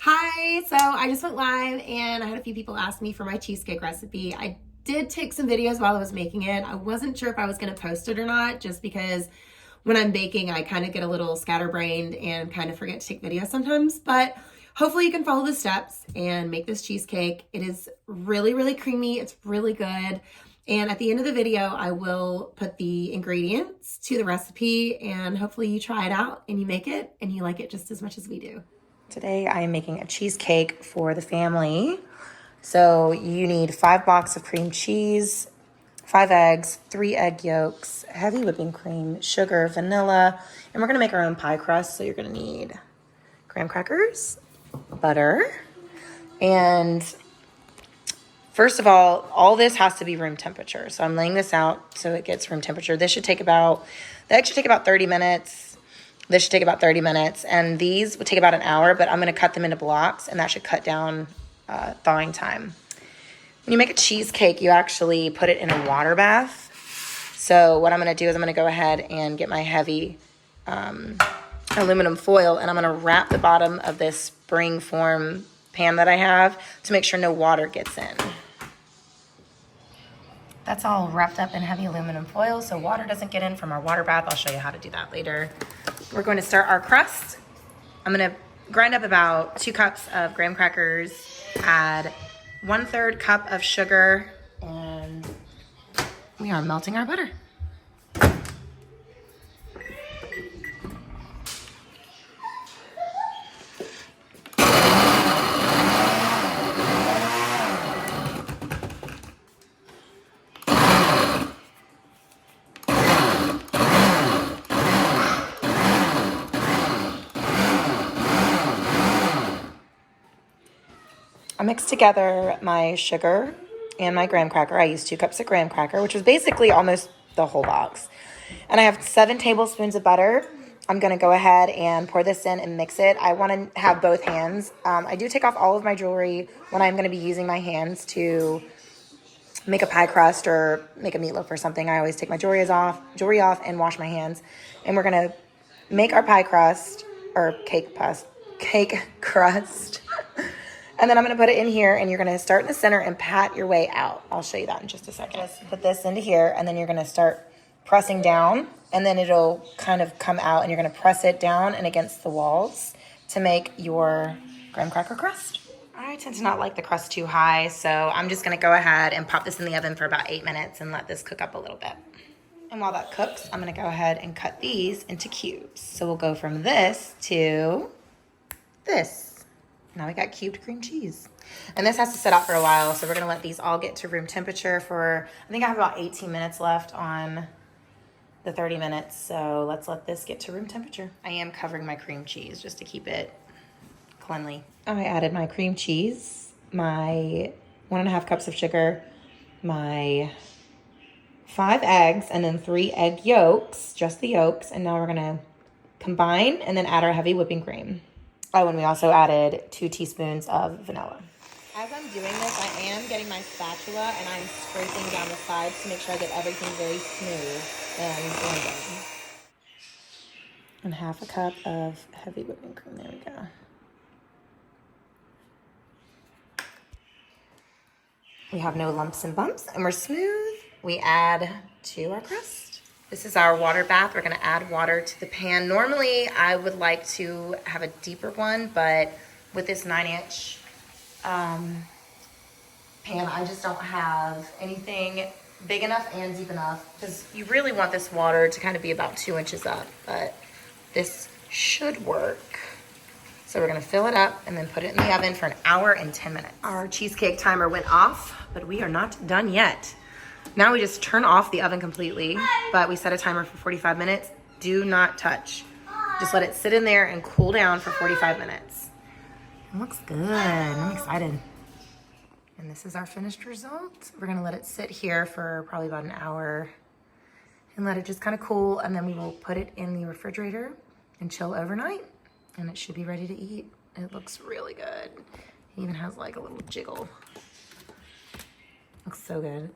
Hi, so I just went live and I had a few people ask me for my cheesecake recipe. I did take some videos while I was making it. I wasn't sure if I was going to post it or not, just because when I'm baking, I kind of get a little scatterbrained and kind of forget to take videos sometimes. But hopefully you can follow the steps and make this cheesecake. It is really, really creamy. It's really good. And at the end of the video, I will put the ingredients to the recipe, and hopefully you try it out and you make it and you like it just as much as we do. Today I am making a cheesecake for the family. So you need 5 blocks of cream cheese, 5 eggs, 3 egg yolks, heavy whipping cream, sugar, vanilla, and we're gonna make our own pie crust. So you're gonna need graham crackers, butter, and first of all this has to be room temperature. So I'm laying this out so it gets room temperature. The egg should take about 30 minutes. This should take about 30 minutes, and these would take about an hour, but I'm gonna cut them into blocks, and that should cut down thawing time. When you make a cheesecake, you actually put it in a water bath. So what I'm gonna do is I'm gonna go ahead and get my heavy aluminum foil, and I'm gonna wrap the bottom of this spring form pan that I have to make sure no water gets in. That's all wrapped up in heavy aluminum foil, so water doesn't get in from our water bath. I'll show you how to do that later. We're going to start our crust. I'm gonna grind up about 2 cups of graham crackers, add 1/3 cup of sugar, and we are melting our butter. I mixed together my sugar and my graham cracker. I used 2 cups of graham cracker, which was basically almost the whole box. And I have 7 tablespoons of butter. I'm gonna go ahead and pour this in and mix it. I wanna have both hands. I do take off all of my jewelry when I'm gonna be using my hands to make a pie crust or make a meatloaf or something. I always take my jewelry off and wash my hands. And we're gonna make our pie crust, or cake crust. And then I'm gonna put it in here, and you're gonna start in the center and pat your way out. I'll show you that in just a second. Just put this into here, and then you're gonna start pressing down, and then it'll kind of come out, and you're gonna press it down and against the walls to make your graham cracker crust. I tend to not like the crust too high, so I'm just gonna go ahead and pop this in the oven for about 8 minutes and let this cook up a little bit. And while that cooks, I'm gonna go ahead and cut these into cubes. So we'll go from this to this. Now we got cubed cream cheese. And this has to sit out for a while, so we're gonna let these all get to room temperature for, I think I have about 18 minutes left on the 30 minutes, so let's let this get to room temperature. I am covering my cream cheese just to keep it cleanly. I added my cream cheese, my 1.5 cups of sugar, my 5 eggs, and then 3 egg yolks, just the yolks, and now we're gonna combine and then add our heavy whipping cream. Oh, and we also added 2 teaspoons of vanilla. As I'm doing this, I am getting my spatula and I'm scraping down the sides to make sure I get everything very smooth and blended. And 1/2 cup of heavy whipping cream, there we go. We have no lumps and bumps, and we're smooth. We add to our crust. This is our water bath. We're gonna add water to the pan. Normally, I would like to have a deeper one, but with this 9-inch pan, I just don't have anything big enough and deep enough, because you really want this water to kind of be about 2 inches up, but this should work. So we're gonna fill it up and then put it in the oven for 1 hour and 10 minutes. Our cheesecake timer went off, but we are not done yet. Now we just turn off the oven completely, but we set a timer for 45 minutes. Do not touch. Just let it sit in there and cool down for 45 minutes. It looks good. I'm excited. And this is our finished result. We're gonna let it sit here for probably about an hour and let it just kind of cool, and then we will put it in the refrigerator and chill overnight, and it should be ready to eat. It looks really good. It even has like a little jiggle. Looks so good.